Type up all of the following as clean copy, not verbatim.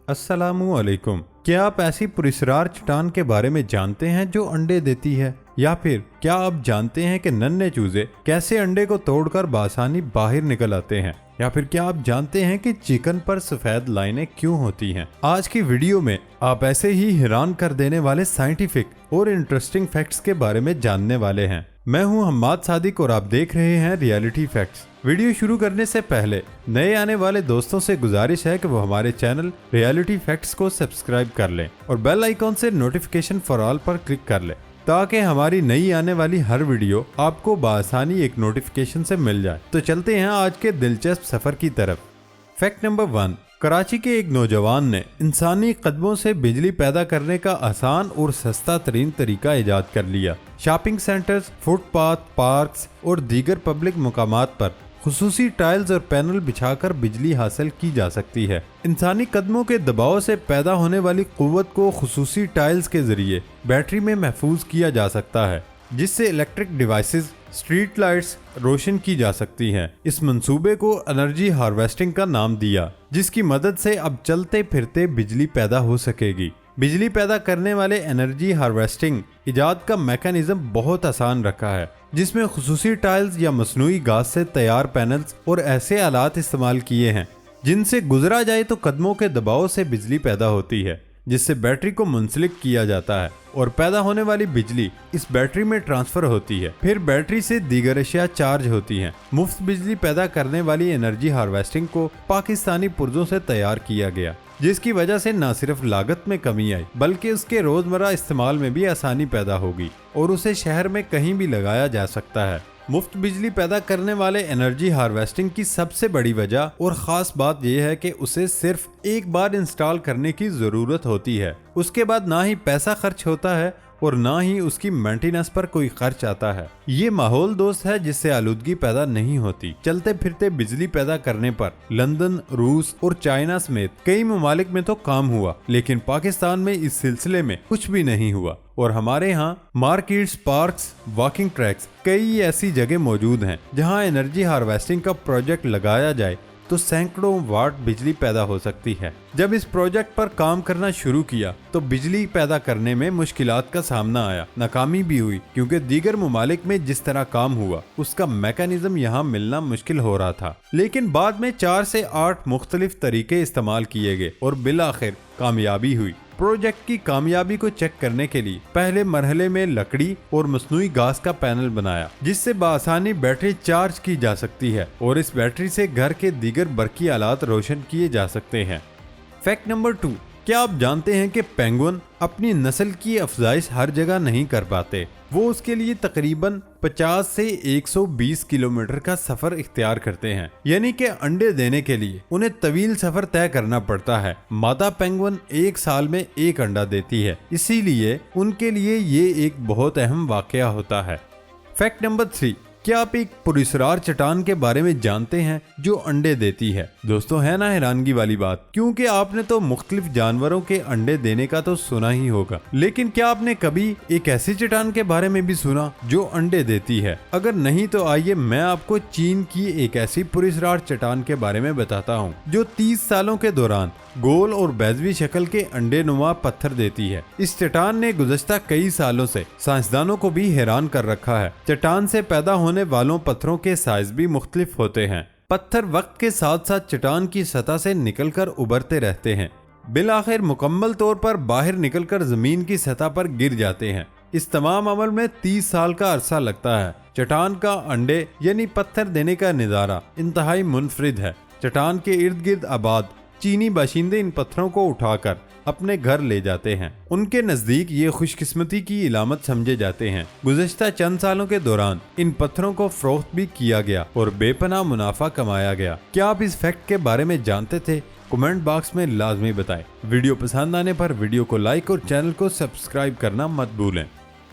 अस्सलामुअलैकुम। क्या आप ऐसी पुरस्कार चट्टान के बारे में जानते हैं जो अंडे देती है? या फिर क्या आप जानते हैं कि नन्हे चूजे कैसे अंडे को तोड़कर बासानी बाहर निकल आते हैं? या फिर क्या आप जानते हैं कि चिकन पर सफेद लाइनें क्यों होती हैं? आज की वीडियो में आप ऐसे ही हैरान कर देने वाले साइंटिफिक और इंटरेस्टिंग फैक्ट्स के बारे में जानने वाले हैं। मैं हूं हम्माद सादिक और आप देख रहे हैं रियलिटी फैक्ट्स। वीडियो शुरू करने से पहले नए आने वाले दोस्तों से गुजारिश है कि वो हमारे चैनल रियलिटी फैक्ट्स को सब्सक्राइब कर लें और बेल आइकॉन से नोटिफिकेशन फॉर ऑल पर क्लिक कर लें ताकि हमारी नई आने वाली हर वीडियो आपको बआसानी एक नोटिफिकेशन से मिल जाए। तो चलते हैं आज के दिलचस्प सफर की तरफ। फैक्ट नंबर 1, कराची के एक नौजवान ने इंसानी कदमों से बिजली पैदा करने का आसान और सस्ता तरीन तरीका इजाद कर लिया। शॉपिंग सेंटर्स, फुटपाथ, पार्क्स और दीगर पब्लिक मुकामात पर खुसूसी टाइल्स और पैनल बिछाकर बिजली हासिल की जा सकती है। इंसानी कदमों के दबाव से पैदा होने वाली कुव्वत को खुसूसी टाइल्स के जरिए बैटरी में महफूज किया जा सकता है, जिससे इलेक्ट्रिक डिवाइसेस, स्ट्रीट लाइट्स रोशन की जा सकती हैं। इस मंसूबे को एनर्जी हार्वेस्टिंग का नाम दिया, जिसकी मदद से अब चलते फिरते बिजली पैदा हो सकेगी। बिजली पैदा करने वाले एनर्जी हार्वेस्टिंग इजाद का मैकेनिज्म बहुत आसान रखा है, जिसमें खुसूसी टाइल्स या मसनूई घास से तैयार पैनल्स और ऐसे आलात इस्तेमाल किए हैं जिनसे गुजरा जाए तो कदमों के दबाव से बिजली पैदा होती है, जिससे बैटरी को मुंसलिक किया जाता है और पैदा होने वाली बिजली इस बैटरी में ट्रांसफर होती है। फिर बैटरी से दीगर अशिया चार्ज होती हैं। मुफ्त बिजली पैदा करने वाली एनर्जी हार्वेस्टिंग को पाकिस्तानी पुर्जों से तैयार किया गया, जिसकी वजह से न सिर्फ लागत में कमी आई बल्कि उसके रोजमर्रा इस्तेमाल में भी आसानी पैदा होगी और उसे शहर में कहीं भी लगाया जा सकता है। मुफ्त बिजली पैदा करने वाले एनर्जी हार्वेस्टिंग की सबसे बड़ी वजह और खास बात यह है कि उसे सिर्फ एक बार इंस्टॉल करने की जरूरत होती है। उसके बाद ना ही पैसा खर्च होता है और ना ही उसकी मेंटेनेंस पर कोई खर्च आता है। ये माहौल दोस्त है जिससे आलूदगी पैदा नहीं होती। चलते फिरते बिजली पैदा करने पर लंदन, रूस और चाइना समेत कई ममालिक में तो काम हुआ, लेकिन पाकिस्तान में इस सिलसिले में कुछ भी नहीं हुआ और हमारे यहाँ मार्केट्स, पार्क्स, वॉकिंग ट्रैक्स, कई ऐसी जगह मौजूद हैं जहाँ एनर्जी हार्वेस्टिंग का प्रोजेक्ट लगाया जाए तो सैकड़ों वाट बिजली पैदा हो सकती है। जब इस प्रोजेक्ट पर काम करना शुरू किया तो बिजली पैदा करने में मुश्किलात का सामना आया, नाकामी भी हुई, क्योंकि दीगर ममालिक में जिस तरह काम हुआ उसका मैकेनिज्म यहाँ मिलना मुश्किल हो रहा था। लेकिन बाद में 4 से 8 मुख्तलिफ तरीके इस्तेमाल किए गए और बिलाखिर कामयाबी हुई। प्रोजेक्ट की कामयाबी को चेक करने के लिए पहले मरहले में लकड़ी और मसनूई घास का पैनल बनाया, जिससे बआसानी बैटरी चार्ज की जा सकती है और इस बैटरी से घर के दीगर बरकी आलात रोशन किए जा सकते हैं। फैक्ट नंबर 2, क्या आप जानते हैं कि पेंगुइन अपनी नस्ल की अफजाइश हर जगह नहीं कर पाते? वो उसके लिए तकरीबन 50 से 120 किलोमीटर का सफर इख्तियार करते हैं, यानी कि अंडे देने के लिए उन्हें तवील सफर तय करना पड़ता है। मादा पेंगुइन एक साल में 1 अंडा देती है, इसीलिए उनके लिए ये एक बहुत अहम वाकया होता है। फैक्ट नंबर 3, क्या आप एक पुरस्कार चट्टान के बारे में जानते हैं जो अंडे देती है? दोस्तों, है ना हैरानगी वाली बात, क्योंकि आपने तो मुख्तलिफ जानवरों के अंडे देने का तो सुना ही होगा, लेकिन क्या आपने कभी एक ऐसी चट्टान के बारे में भी सुना जो अंडे देती है? अगर नहीं तो आइए मैं आपको चीन की एक ऐसी पुरस्कार चट्टान के बारे में बताता हूँ जो 30 सालों के दौरान गोल और बैजवी शक्ल के अंडे नुमा पत्थर देती है। इस चट्टान ने गुज़श्ता कई सालों से साइंसदानों को भी हैरान कर रखा है। चट्टान से पैदा होने वालों पत्थरों के साइज भी मुख्तलिफ होते हैं। पत्थर वक्त के साथ साथ चट्टान की सतह से निकलकर उभरते रहते हैं, बिलाखिर मुकम्मल तौर पर बाहर निकलकर जमीन की सतह पर गिर जाते हैं। इस तमाम अमल में 30 साल का अरसा लगता है। चट्टान का अंडे यानी पत्थर देने का नज़ारा इंतहाई मुनफरिद है। चट्टान के इर्द गिर्द आबाद चीनी बाशिंदे इन पत्थरों को उठाकर अपने घर ले जाते हैं। उनके नजदीक ये खुशकिस्मती की इलामत समझे जाते हैं। गुज़श्ता चंद सालों के दौरान इन पत्थरों को फरोख्त भी किया गया और बेपनाह मुनाफा कमाया गया। क्या आप इस फैक्ट के बारे में जानते थे? कमेंट बॉक्स में लाजमी बताएं। वीडियो पसंद आने पर वीडियो को लाइक और चैनल को सब्सक्राइब करना मत भूलें।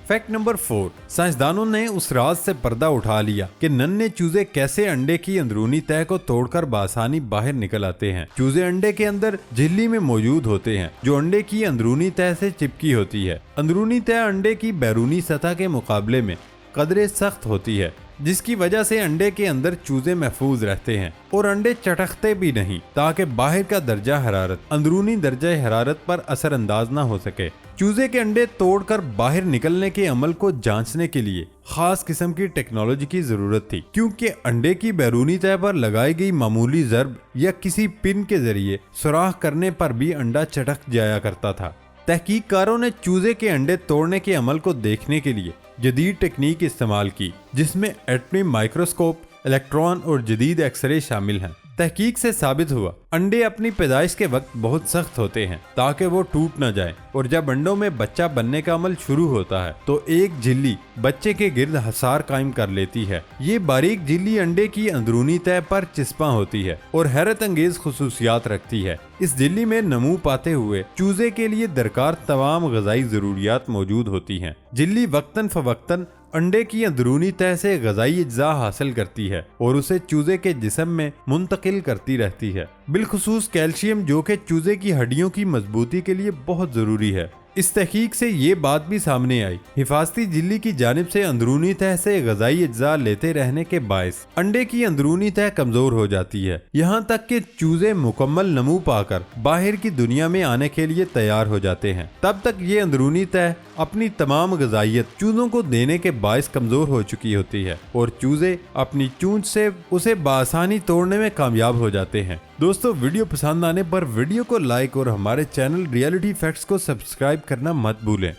फैक्ट नंबर 4, साइंसदानों ने उस राज से पर्दा उठा लिया कि नन्हे चूजे कैसे अंडे की अंदरूनी तह को तोड़कर बआसानी बाहर निकल आते हैं। चूजे अंडे के अंदर झिल्ली में मौजूद होते हैं जो अंडे की अंदरूनी तह से चिपकी होती है। अंदरूनी तह अंडे की बैरूनी सतह के मुकाबले में कदरे सख्त होती है, जिसकी वजह से अंडे के अंदर चूजे महफूज रहते हैं और अंडे चटकते भी नहीं, ताकि बाहर का दर्जा हरारत अंदरूनी दर्जा हरारत पर असरअंदाज न हो सके। चूजे के अंडे तोड़कर बाहर निकलने के अमल को जांचने के लिए खास किस्म की टेक्नोलॉजी की जरूरत थी, क्योंकि अंडे की बैरूनी तह पर लगाई गई मामूली जर्ब या किसी पिन के जरिए सुराख करने पर भी अंडा चटक जाया करता था। तहकीककारों ने चूजे के अंडे तोड़ने के अमल को देखने के लिए जदीद टेक्निक इस्तेमाल की, जिसमें एटमी माइक्रोस्कोप, इलेक्ट्रॉन और जदीद एक्सरे शामिल हैं। तहकीक से साबित हुआ अंडे अपनी पैदाइश के वक्त बहुत सख्त होते हैं ताकि वो टूट न जाए, और जब अंडों में बच्चा बनने का अमल शुरू होता है तो एक झिल्ली बच्चे के गिर्द हसार कायम कर लेती है। ये बारीक झिल्ली अंडे की अंदरूनी तह पर चिस्पा होती है और हैरत अंगेज खुसूसियात रखती है। इस झिल्ली में नमू पाते हुए चूजे के लिए दरकार तमाम ग़िज़ाई ज़रूरियात मौजूद होती हैं। झिल्ली वक्तन फवक्तन अंडे की अंदरूनी तह से ग़िज़ाई अज्जा हासिल करती है और उसे चूजे के जिस्म में मुंतकिल करती रहती है, बिलखुसूस कैल्शियम, जो कि चूजे की हड्डियों की मजबूती के लिए बहुत ज़रूरी है। इस तहकीक से ये बात भी सामने आई, हिफाजती झिल्ली की जानिब से अंदरूनी तह से ग़िज़ाई अज्जा लेते रहने के बायस अंडे की अंदरूनी तह कमजोर हो जाती है, यहाँ तक कि चूजे मुकम्मल नमू पाकर बाहर की दुनिया में आने के लिए तैयार हो जाते हैं। तब तक ये अंदरूनी तह अपनी तमाम ग़िज़ाइयत चूजों को देने के बायस कमजोर हो चुकी होती है और चूजे अपनी चूंच से उसे बासानी तोड़ने में कामयाब हो जाते हैं। दोस्तों, वीडियो पसंद आने पर वीडियो को लाइक और हमारे चैनल रियलिटी फैक्ट्स को सब्सक्राइब करना मत भूलें।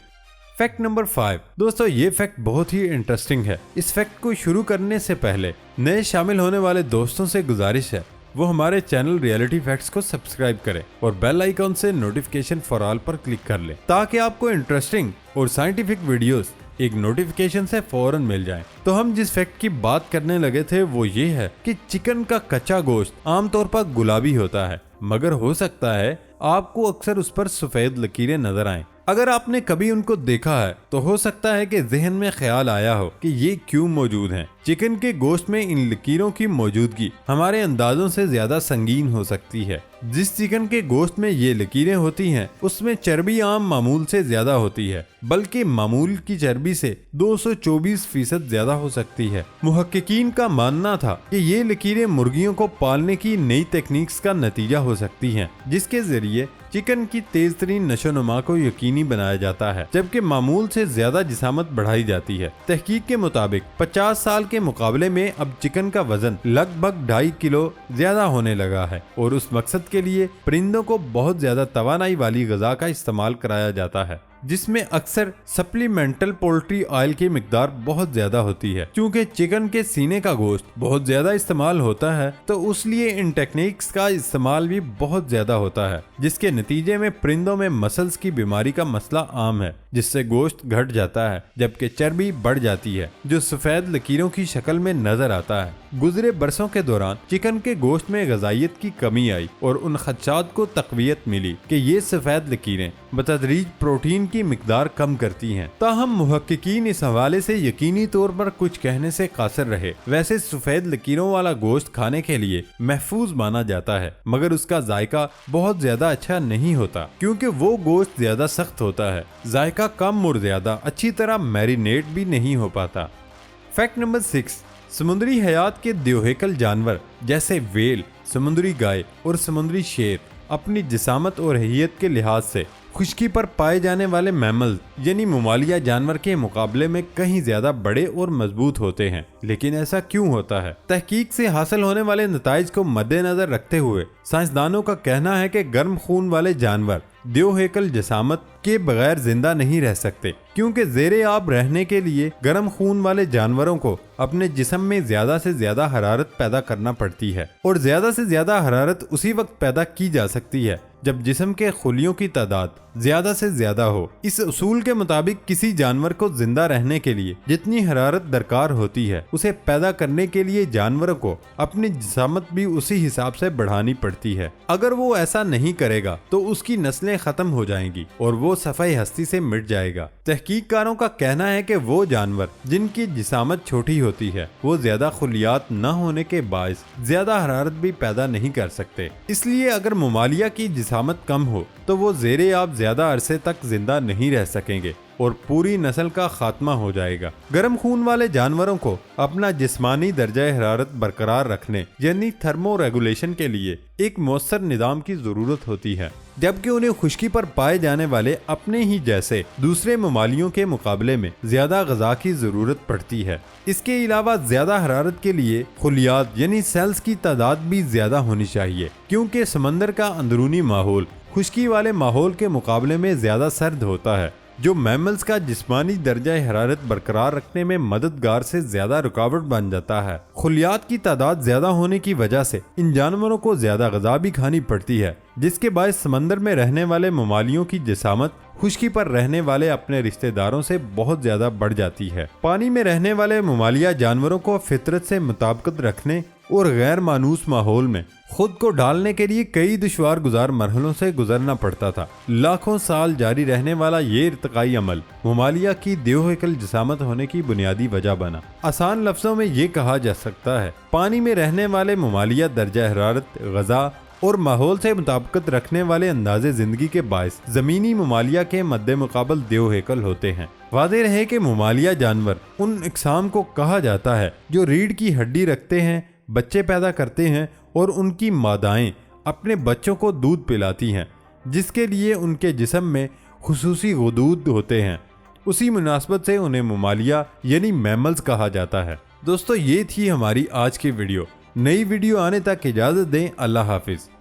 Fact number 5। दोस्तों, ये फैक्ट बहुत ही इंटरेस्टिंग है। इस फैक्ट को शुरू करने से पहले नए शामिल होने वाले दोस्तों से गुजारिश है वो हमारे चैनल रियलिटी फैक्ट्स को सब्सक्राइब करें और बेल आइकॉन से नोटिफिकेशन फॉर ऑल पर क्लिक कर लें, ताकि आपको इंटरेस्टिंग और साइंटिफिक वीडियोस एक नोटिफिकेशन से फौरन मिल जाएं। तो हम जिस फैक्ट की बात करने लगे थे वो ये है कि चिकन का कच्चा गोश्त आमतौर पर गुलाबी होता है, मगर हो सकता है आपको अक्सर उस पर सफेद लकीरें नजर आएं। अगर आपने कभी उनको देखा है तो हो सकता है कि जहन में ख्याल आया हो कि ये क्यों मौजूद हैं। चिकन के गोश्त में इन लकीरों की मौजूदगी हमारे अंदाजों से ज्यादा संगीन हो सकती है। जिस चिकन के गोश्त में ये लकीरें होती हैं उसमें चर्बी आम मामूल से ज्यादा होती है, बल्कि मामूल की चर्बी से 224% ज्यादा हो सकती है। मुहक्किकीन का मानना था कि ये लकीरें मुर्गियों को पालने की नई टेक्निक्स का नतीजा हो सकती हैं, जिसके जरिए चिकन की तेज तरीन नशोनुमा को यकीनी बनाया जाता है, जबकि मामूल से ज्यादा जिसामत बढ़ाई जाती है। तहकीक के मुताबिक 50 साल के मुकाबले में अब चिकन का वजन लगभग 2.5 किलो ज्यादा होने लगा है और उस मकसद के लिए परिंदों को बहुत ज्यादा तवानाई वाली ग़िज़ा का इस्तेमाल कराया जाता है, जिसमें अक्सर सप्लीमेंटल पोल्ट्री ऑयल की मिकदार बहुत ज्यादा होती है। क्योंकि चिकन के सीने का गोश्त बहुत ज्यादा इस्तेमाल होता है तो उसलिए इन टेक्निक्स का इस्तेमाल भी बहुत ज्यादा होता है, जिसके नतीजे में परिंदों में मसल्स की बीमारी का मसला आम है, जिससे गोश्त घट जाता है जबकि चर्बी बढ़ जाती है, जो सफेद लकीरों की शक्ल में नजर आता है। गुजरे बरसों के दौरान चिकन के गोश्त में ग़िज़ाइयत की कमी आई और उन खदशात को तक़वियत मिली कि ये सफेद लकीरें बतदरीज प्रोटीन की मिकदार कम करती हैं। ताहम मुहक्किकीन इस हवाले से यकीनी तौर पर कुछ कहने से कासिर रहे। वैसे सफेद लकीरों वाला गोश्त खाने के लिए महफूज माना जाता है, मगर उसका जायका बहुत ज्यादा अच्छा नहीं होता, क्योंकि वो गोश्त ज्यादा सख्त होता है, जायका कम और ज्यादा अच्छी तरह मैरिनेट भी नहीं हो पाता। Fact number 6। समुद्री हयात के द्योहेकल जानवर जैसे वेल, समुद्री गाय और समुद्री शेर अपनी जिसामत और हैयत के लिहाज से खुश्की पर पाए जाने वाले मैमल यानी ममालिया जानवर के मुकाबले में कहीं ज्यादा बड़े और मजबूत होते हैं। लेकिन ऐसा क्यों होता है? तहकीक से हासिल होने वाले नताइज को मद्देनजर रखते हुए साइंसदानों का कहना है कि गर्म खून वाले जानवर द्योहेकल जिसामत के बगैर जिंदा नहीं रह सकते, क्योंकि ज़ेरे आब रहने के लिए गर्म खून वाले जानवरों को अपने जिस्म में ज्यादा से ज्यादा हरारत पैदा करना पड़ती है, और ज्यादा से ज्यादा हरारत उसी वक्त पैदा की जा सकती है जब जिस्म के खुलियों की तादाद ज्यादा से ज्यादा हो। इस उसूल के मुताबिक किसी जानवर को जिंदा रहने के लिए जितनी हरारत दरकार होती है, उसे पैदा करने के लिए जानवरों को अपनी जिसामत भी उसी हिसाब से बढ़ानी पड़ती है। अगर वो ऐसा नहीं करेगा तो उसकी नस्लें खत्म हो जाएंगी और वो सफ़ाई हस्ती से मिट जाएगा। तहकीककारों का कहना है कि वो जानवर जिनकी जिसामत छोटी होती है वो ज्यादा खुलियात न होने के बायस ज्यादा हरारत भी पैदा नहीं कर सकते। इसलिए अगर ममालिया की जिसामत कम हो तो वो ज़ेरे आब ज्यादा अरसे तक जिंदा नहीं रह सकेंगे और पूरी नस्ल का खात्मा हो जाएगा। गर्म खून वाले जानवरों को अपना जिस्मानी दर्जा हरारत बरकरार रखने यानी थर्मो रेगुलेशन के लिए एक मौसर निज़ाम की जरूरत होती है, जबकि उन्हें खुश्की पर पाए जाने वाले अपने ही जैसे दूसरे ममालियों के मुकाबले में ज्यादा ग़िज़ा की जरूरत पड़ती है। इसके अलावा ज्यादा हरारत के लिए खुलियात यानी सेल्स की तादाद भी ज्यादा होनी चाहिए, क्योंकि समंदर का अंदरूनी माहौल खुश्की वाले माहौल के मुकाबले में ज्यादा सर्द होता है, जो मैमल्स का जिस्मानी दर्जा हरारत बरकरार रखने में मददगार से ज्यादा रुकावट बन जाता है। खुलियात की तादाद ज्यादा होने की वजह से इन जानवरों को ज्यादा ग़िज़ा भी खानी पड़ती है, जिसके बायस समंदर में रहने वाले ममालियों की जिसामत खुश्की पर रहने वाले अपने रिश्तेदारों से बहुत ज्यादा बढ़ जाती है। पानी में रहने वाले ममालिया जानवरों को फितरत से मुताबिकत रखने और गैर मानूस माहौल में खुद को डालने के लिए कई दुश्वार गुजार मरहलों से गुजरना पड़ता था। लाखों साल जारी रहने वाला ये इर्तिकाई अमल ममालिया की देवहिकल जिसामत होने की बुनियादी वजह बना। आसान लफ्जों में ये कहा जा सकता है, पानी में रहने वाले ममालिया दर्जा हरारत, ग़िज़ा और माहौल से मुताबिकत रखने वाले अंदाजे जिंदगी के बायस जमीनी ममालिया के मद्दे मुकाबल देवहिकल होते हैं। वादे रहे कि ममालिया जानवर उन इकसाम को कहा जाता है जो रीढ़ की हड्डी रखते हैं, बच्चे पैदा करते हैं और उनकी मादाएं अपने बच्चों को दूध पिलाती हैं, जिसके लिए उनके जिस्म में खुसूसी गुदूद होते हैं। उसी मुनासबत से उन्हें ममालिया यानी मैमल्स कहा जाता है। दोस्तों, ये थी हमारी आज की वीडियो। नई वीडियो आने तक इजाज़त दें। अल्लाह हाफिज़।